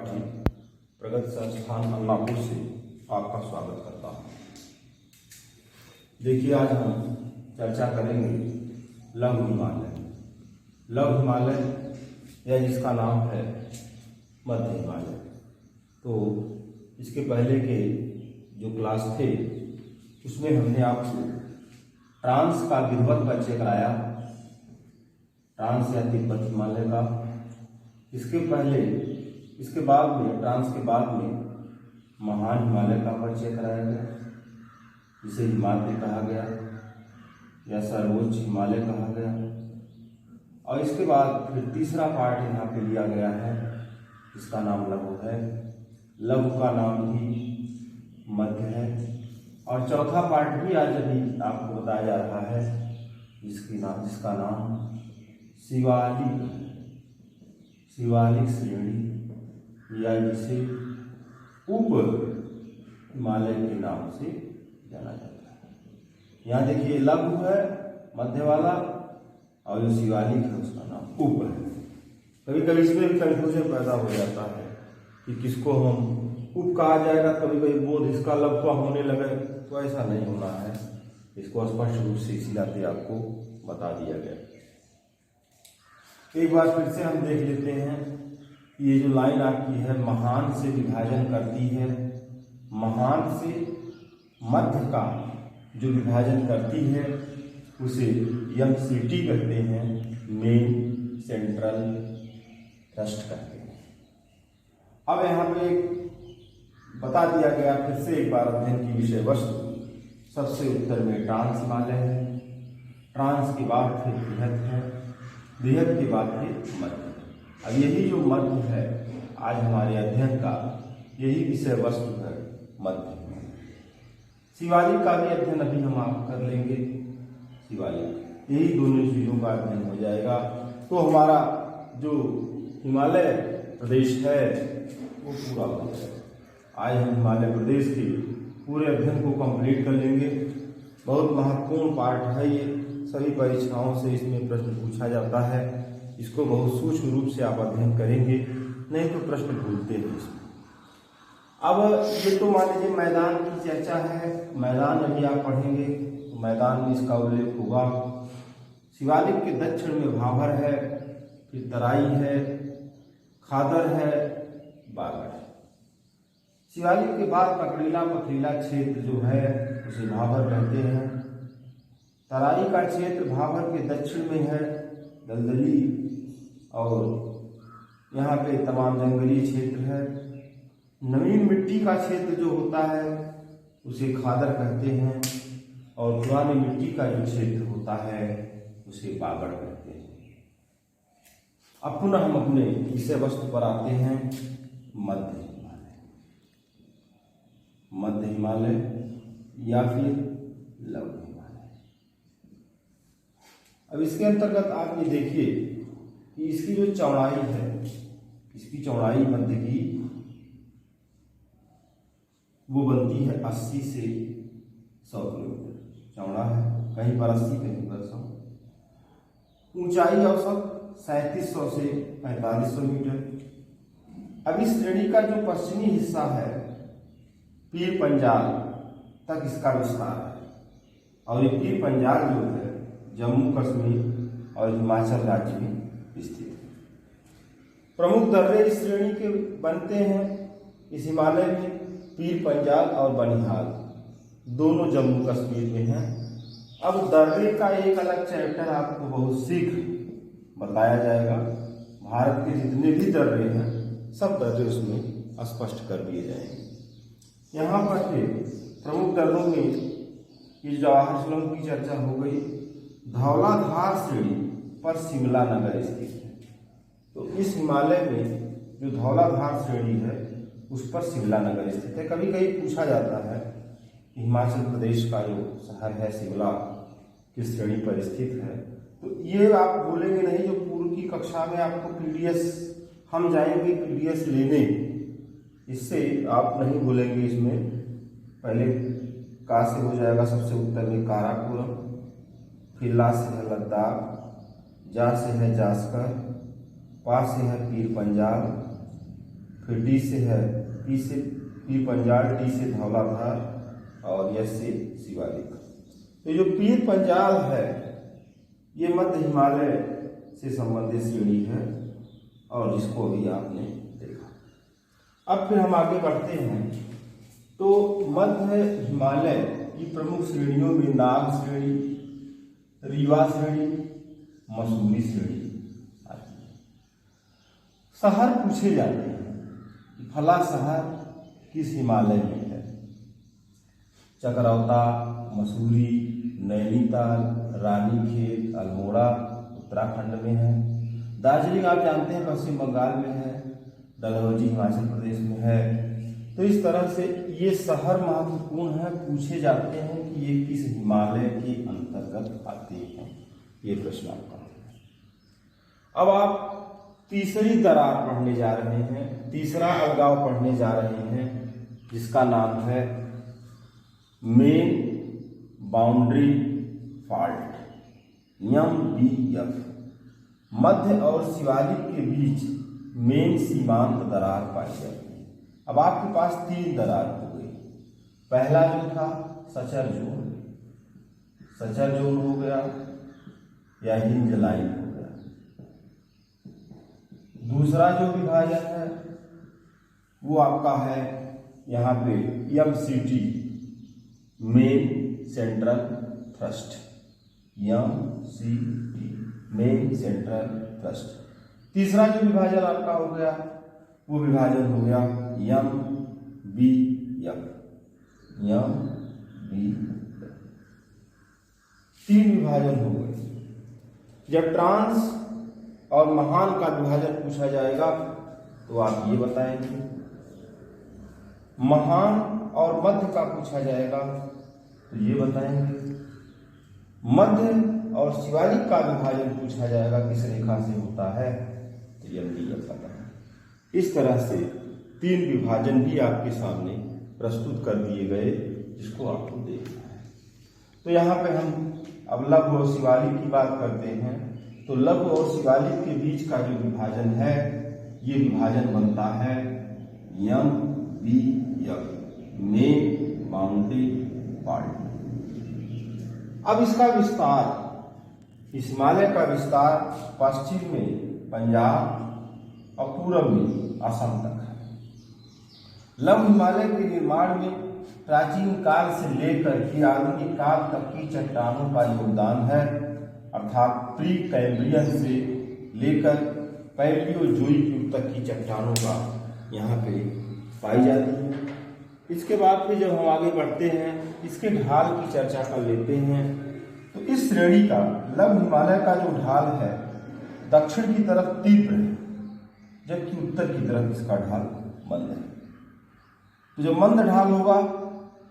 पाठी प्रगति संस्थान अल्लाहपुर से आपका स्वागत करता हूँ। देखिए, आज हम चर्चा करेंगे लघु हिमालय। लघु हिमालय या जिसका नाम है मध्य हिमालय। तो इसके पहले के जो क्लास थे उसमें हमने आपको ट्रांस का विधिवत परिचय कराया, ट्रांस या तिब्बत हिमालय का। इसके बाद में ट्रांस के बाद में महान हिमालय का परिचय कराया गया, जिसे हिमालय कहा गया या सर्वोच्च हिमालय कहा गया। और इसके बाद फिर तीसरा पार्ट यहाँ पे लिया गया है, जिसका नाम लघु है। लघु का नाम ही मध्य है। और चौथा पार्ट भी आज अभी आपको बताया जा रहा है, जिसका नाम शिवालिक श्रेणी या जिसे उप हिमालय के नाम से जाना जाता है। यहाँ देखिए, लघु है मध्य वाला, और जो शिवालिक है उसका नाम उप है। कभी कभी इसमें भी कंफ्यूजन पैदा हो जाता है कि किसको हम उप कहा जाएगा, कभी कभी बोध इसका लघु होने लगे, तो ऐसा नहीं होना है। इसको स्पष्ट रूप से इसीलिए आपको बता दिया गया। एक बार फिर से हम देख लेते हैं कि ये जो लाइन आपकी है महान से विभाजन करती है। महान से मध्य का जो विभाजन करती है उसे MCT कहते हैं, मेन सेंट्रल थ्रस्ट कहते हैं। अब यहाँ पे बता दिया गया फिर से एक बार अध्ययन की विषय वस्तु। सबसे उत्तर में ट्रांस हिमालय है, ट्रांस के बाद फिर बृहद है, बृहद के बाद फिर मध्य। अब यही जो मध्य है आज हमारे अध्ययन का, यही विषय वस्तु है मध्य। शिवालिक का भी अध्ययन अभी हम आप कर लेंगे। शिवालिक, यही दोनों चीजों का अध्ययन हो जाएगा, तो हमारा जो हिमालय प्रदेश है वो पूरा हो जाएगा। आज हम हिमालय प्रदेश के पूरे अध्ययन को कंप्लीट कर लेंगे। बहुत महत्वपूर्ण पार्ट है ये, सभी परीक्षाओं से इसमें प्रश्न पूछा जाता है। इसको बहुत सूक्ष्म रूप से आप अध्ययन करेंगे, नहीं तो प्रश्न भूलते हैं इसमें। अब ये तो मान लीजिए मैदान की चर्चा है, मैदान अभी आप पढ़ेंगे तो मैदान में इसका उल्लेख होगा। शिवालिक के दक्षिण में भाभर है, फिर तराई है, खादर है, बागड़ है। शिवालिक के बाद पथरीला क्षेत्र जो है उसे भाभर कहते हैं। तराई का क्षेत्र भाभर के दक्षिण में है, दलदली और यहाँ पे तमाम जंगली क्षेत्र है। नवीन मिट्टी का क्षेत्र जो होता है उसे खादर कहते हैं, और पुरानी मिट्टी का जो क्षेत्र होता है उसे बागड़ कहते हैं। अब पुनः हम अपने विषय वस्तु पर आते हैं, मध्य हिमालय। मध्य हिमालय या फिर लघु हिमालय। अब इसके अंतर्गत आप ये देखिए कि इसकी जो चौड़ाई है, इसकी चौड़ाई मध्य की वो बनती है 80 से 100 किलोमीटर चौड़ा है, कहीं पर 80 कहीं पर 100। ऊंचाई औसत 3700 से 4500 मीटर। अब इस श्रेणी का जो पश्चिमी हिस्सा है पीर पंजाल तक इसका विस्तार है, और ये पीर पंजाल जो है जम्मू कश्मीर और हिमाचल राज्य में स्थित है। प्रमुख दर्रे इस श्रेणी के बनते हैं इस हिमालय में, पीर पंजाल और बनिहाल दोनों जम्मू कश्मीर में हैं। अब दर्रे का एक अलग चैप्टर आपको बहुत शीघ्र बताया जाएगा। भारत के जितने भी दर्रे हैं सब दर्रे उसमें स्पष्ट कर दिए जाएंगे। यहाँ पर फिर प्रमुख दर्रों में ये जवाहर सुरंग की चर्चा हो गई। धौलाधार श्रेणी पर शिमला नगर स्थित है, तो इस हिमालय में जो धौलाधार श्रेणी है उस पर शिमला नगर स्थित है। कभी कभी पूछा जाता है कि हिमाचल प्रदेश का जो शहर है शिमला किस श्रेणी पर स्थित है, तो ये आप बोलेंगे नहीं। जो पूर्व की कक्षा में आपको PDS हम जाएंगे PDS लेने, इससे आप नहीं बोलेंगे। इसमें पहले का से हो जाएगा सबसे उत्तर में काराकोरम, फिर ला से है लद्दाख, जा से है जास्कर, पा से है पीर पंजाल, फिर डी से है पी पंजाल, टी से धौलाधार और यस से शिवालिक। तो जो पीर पंजाल है ये मध्य हिमालय से संबंधित श्रेणी है और जिसको अभी आपने देखा। अब फिर हम आगे बढ़ते हैं। तो मध्य हिमालय की प्रमुख श्रेणियों में नाग श्रेणी, रीवा श्रेणी, मसूरी श्रेणी आती है। शहर पूछे जाते हैं कि फला शहर किस हिमालय में है। चकरौता, मसूरी, नैनीताल, रानीखेत, अल्मोड़ा उत्तराखंड में है। दार्जिलिंग आप जानते हैं पश्चिम बंगाल में है। डलहौजी हिमाचल प्रदेश में है। तो इस तरह से ये शहर महत्वपूर्ण है, पूछे जाते हैं कि ये किस हिमालय के अंतर्गत आते हैं। ये प्रश्न आपका है। अब आप तीसरी दरार पढ़ने जा रहे हैं, तीसरा अलगाव पढ़ने जा रहे हैं, जिसका नाम है मेन बाउंड्री फॉल्ट, MBF। मध्य और शिवालिक के बीच मेन सीमांत दरार पाई जाती है। अब आपके पास 3 दरार हो गई। पहला जो था सचर जोन हो गया या हिंज लाइन हो गया। दूसरा जो विभाजन है वो आपका है यहाँ पे MCT, main central thrust, MCT, main central thrust. तीसरा जो विभाजन आपका हो गया वो विभाजन हो गया MBF। 3 विभाजन हो गए। जब ट्रांस और महान का विभाजन पूछा जाएगा तो आप ये बताएंगे। महान और मध्य का पूछा जाएगा तो ये बताएंगे। मध्य और शिवालिक का विभाजन पूछा जाएगा किस रेखा से होता है तो MDF बताएंगे। इस तरह से 3 विभाजन भी आपके सामने प्रस्तुत कर दिए गए, जिसको आपको देखना है। तो यहाँ पे हम अब लघु और शिवालिक की बात करते हैं। तो लघु और शिवालिक के बीच का जो विभाजन है ये विभाजन बनता है MBF, मेन बाउंड्री फॉल्ट। अब इसका विस्तार, इस हिमालय का विस्तार पश्चिम में पंजाब और पूर्व में असम तक है। लघु हिमालय के निर्माण में प्राचीन काल से लेकर के आधुनिक काल तक की चट्टानों का योगदान है, अर्थात प्री कैम्ब्रियन से लेकर पैलियोजोइक युग तक की चट्टानों का यहाँ पे पाई जाती है। इसके बाद फिर जब हम आगे बढ़ते हैं इसके ढाल की चर्चा कर लेते हैं। तो इस श्रेणी का लघु हिमालय का जो ढाल है दक्षिण की तरफ तीव्र है, जबकि उत्तर की तरफ इसका ढाल मंद है। तो जब मंद ढाल होगा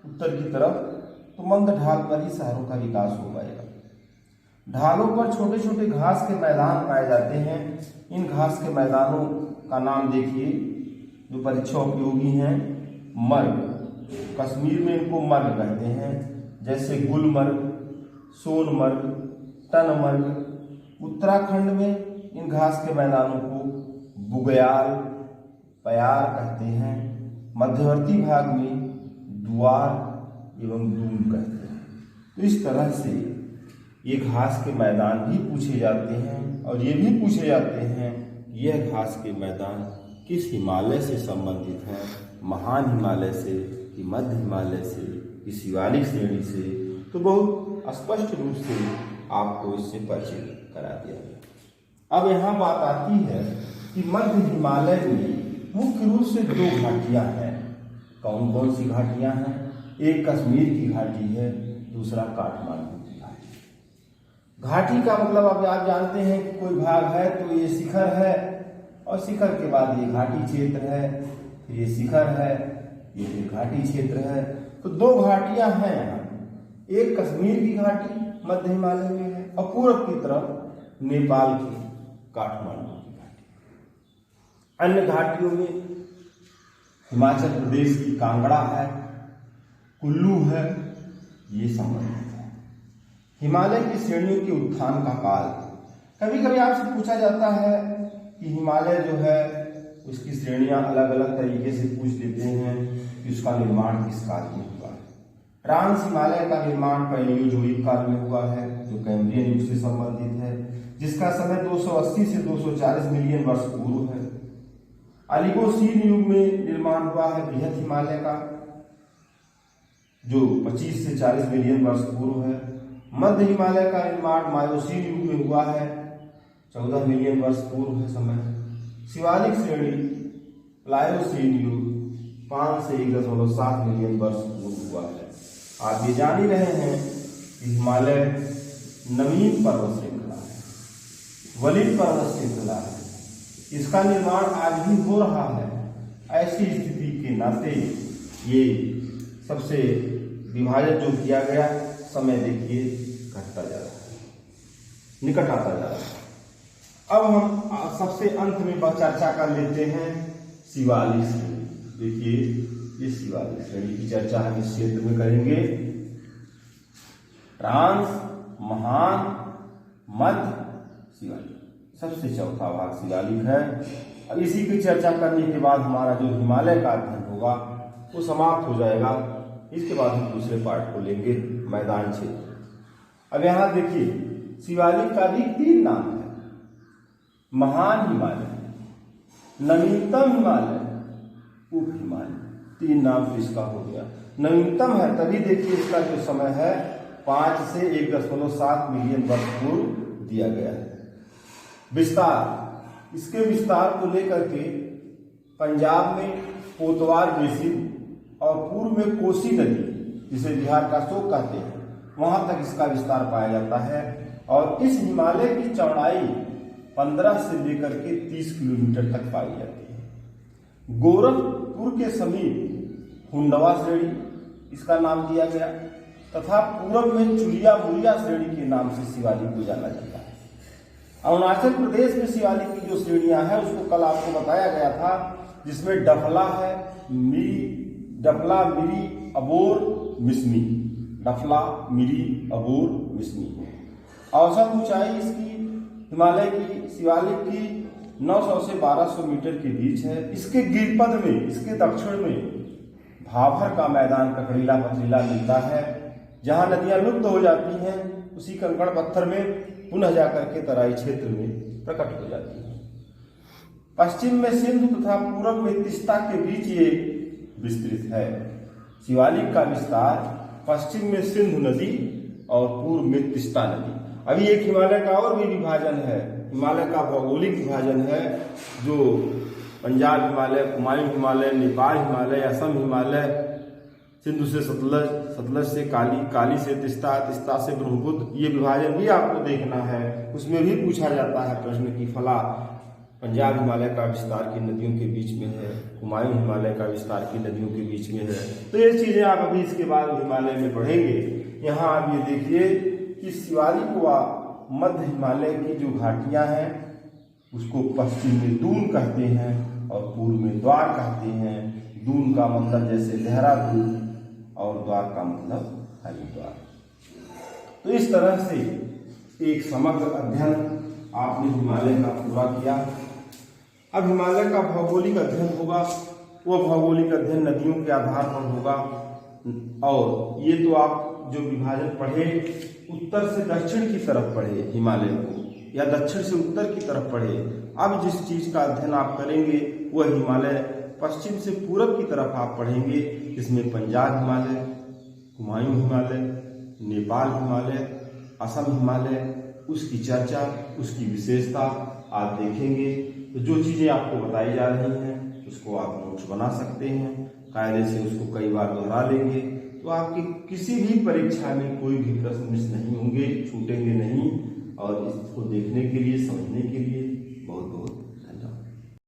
उत्तर की तरफ, तो मंद ढाल पर ही शहरों का विकास हो पाएगा। ढालों पर छोटे छोटे घास के मैदान पाए जाते हैं। इन घास के मैदानों का नाम देखिए जो परीक्षा उपयोगी हैं। मर्ग, कश्मीर में इनको मर्ग कहते हैं, जैसे गुलमर्ग, सोनमर्ग, टनमर्ग। उत्तराखंड में इन घास के मैदानों को बुग्याल, प्यार कहते हैं। मध्यवर्ती भाग में दुआर एवं दून कहते हैं। तो इस तरह से ये घास के मैदान भी पूछे जाते हैं और ये भी पूछे जाते हैं यह घास के मैदान किस हिमालय से संबंधित है, महान हिमालय से कि मध्य हिमालय से कि शिवालिक श्रेणी से। तो बहुत स्पष्ट रूप से आपको इससे परिचित करा दिया गया। अब यहाँ बात आती है कि मध्य हिमालय में मुख्य रूप से 2 घाटियाँ हैं। कौन कौन सी घाटियाँ हैं? एक कश्मीर की घाटी है, दूसरा काठमांडू की घाटी। घाटी का मतलब अब आप जानते हैं कि कोई भाग है तो ये शिखर है और शिखर के बाद ये घाटी क्षेत्र है, फिर ये शिखर है, ये फिर घाटी क्षेत्र है। तो 2 घाटियां हैं यहाँ। एक कश्मीर की घाटी मध्य हिमालय में है और पूर्व की तरफ नेपाल की काठमांडू की घाटी। अन्य घाटियों में हिमाचल प्रदेश की कांगड़ा है, कुल्लू है, ये संबंधित है। हिमालय की श्रेणियों के उत्थान का काल, कभी कभी आपसे पूछा जाता है कि हिमालय जो है उसकी श्रेणियां अलग अलग तरीके से पूछ लेते हैं कि उसका निर्माण किस काल में हुआ है। ट्रांस हिमालय का निर्माण पैलियोजोइक काल में हुआ है, जो कैम्ब्रियन युग से संबंधित है, जिसका समय 280 से 240 मिलियन वर्ष पूर्व है। ओलिगोसीन युग में निर्माण हुआ है बृहद हिमालय का, जो 25 से 40 मिलियन वर्ष पूर्व है। मध्य हिमालय का निर्माण मायोसीन युग में हुआ है, 14 मिलियन वर्ष पूर्व है समय। शिवालिक श्रेणी प्लायोसीन युग 5 से 1.7 मिलियन वर्ष पूर्व हुआ है। आप ये जान ही रहे हैं कि हिमालय नवीन पर्वत श्रृंखला है, वलित पर्वत श्रृंखला है, इसका निर्माण आज भी हो रहा है। ऐसी स्थिति के नाते ये सबसे विभाजन जो किया गया, समय देखिए घटता जा रहा है, निकट आता जा रहा है। अब हम सबसे अंत में चर्चा कर लेते हैं शिवालिक श्रेणी। देखिए ये शिवालिक श्रेणी की चर्चा हम इस क्षेत्र में करेंगे। ट्रांस, महान, मध्य, शिवालिक, सबसे चौथा भाग शिवालिक है। अब इसी की चर्चा करने के बाद हमारा जो हिमालय का अध्ययन होगा वो समाप्त हो जाएगा। इसके बाद हम दूसरे पार्ट को लेंगे, मैदान क्षेत्र। अब यहाँ देखिए शिवालिक का भी 3 नाम है, महान हिमालय, नवीनतम हिमालय, उप हिमालय। 3 नाम तो इसका हो गया। नवीनतम है तभी देखिए इसका जो समय है 5 से 1.7 मिलियन वर्ष पूर्व दिया गया है। विस्तार, इसके विस्तार को लेकर के पंजाब में कोतवार बेसिन और पूर्व में कोसी नदी, जिसे बिहार का शोक कहते हैं, वहां तक इसका विस्तार पाया जाता है। और इस हिमालय की चौड़ाई 15 से लेकर के 30 किलोमीटर तक पाई जाती है। गोरखपुर के समीप हुंडवा श्रेणी इसका नाम दिया गया, तथा पूर्व में चुलिया मुरिया श्रेणी के नाम से शिवालिक को जाना जाता है। अरुणाचल प्रदेश में शिवालिक की जो श्रेणियां हैं उसको कल आपको बताया गया था, जिसमें डफला है, डफला, मिरी, अबोर, मिसमी। डफला, मिरी, अबोर, मिसमी। औसत ऊंचाई इसकी हिमालय की शिवालिक की 900 से 1200 मीटर के बीच है। इसके गिरिपद में, इसके दक्षिण में भाभर का मैदान ककड़ीला पथरीला मिलता है, जहां नदियां लुप्त हो जाती हैं, उसी कंकड़ पत्थर में पुनः जाकर के तराई क्षेत्र में प्रकट हो जाती है। पश्चिम में सिंधु तथा पूर्व में तिस्ता के बीच ये विस्तृत है। शिवालिक का विस्तार पश्चिम में सिंधु नदी और पूर्व में तिस्ता नदी। अभी एक हिमालय का और भी विभाजन है, हिमालय का भौगोलिक विभाजन है, जो पंजाब हिमालय, कुमायूं हिमालय, नेपाल हिमालय, असम हिमालय, सिंधु से सतलज, सतलज से काली, काली से तिस्ता, तिस्ता से ब्रह्मपुत्र, ये विभाजन भी आपको देखना है। उसमें भी पूछा जाता है प्रश्न की फला पंजाब हिमालय का विस्तार की नदियों के बीच में है, कुमायूं हिमालय का विस्तार की नदियों के बीच में है। तो ये चीजें आप अभी इसके बाद हिमालय में पढ़ेंगे। यहाँ आप ये देखिए कि शिवालिक व मध्य हिमालय की जो घाटियां हैं उसको पश्चिम में दून कहते हैं और पूर्व में द्वार कहते हैं। दून का मतलब जैसे देहरादून और द्वार का मतलब हरिद्वार। तो इस तरह से एक समग्र अध्ययन आपने हिमालय का पूरा किया। अब हिमालय का भौगोलिक अध्ययन होगा, वह भौगोलिक अध्ययन नदियों के आधार पर होगा। और ये तो आप जो विभाजन पढ़े, उत्तर से दक्षिण की तरफ पढ़े हिमालय को, या दक्षिण से उत्तर की तरफ पढ़े। अब जिस चीज का अध्ययन आप करेंगे वह हिमालय पश्चिम से पूरब की तरफ आप पढ़ेंगे, इसमें पंजाब हिमालय, कुमायूं हिमालय, नेपाल हिमालय, असम हिमालय, उसकी चर्चा, उसकी विशेषता आप देखेंगे। तो जो चीजें आपको बताई जा रही हैं उसको आप नोट्स बना सकते हैं, कायदे से उसको कई बार दोहरा लेंगे, तो आपकी किसी भी परीक्षा में कोई भी प्रश्न मिस नहीं होंगे, छूटेंगे नहीं। और इसको देखने के लिए, समझने के लिए बहुत बहुत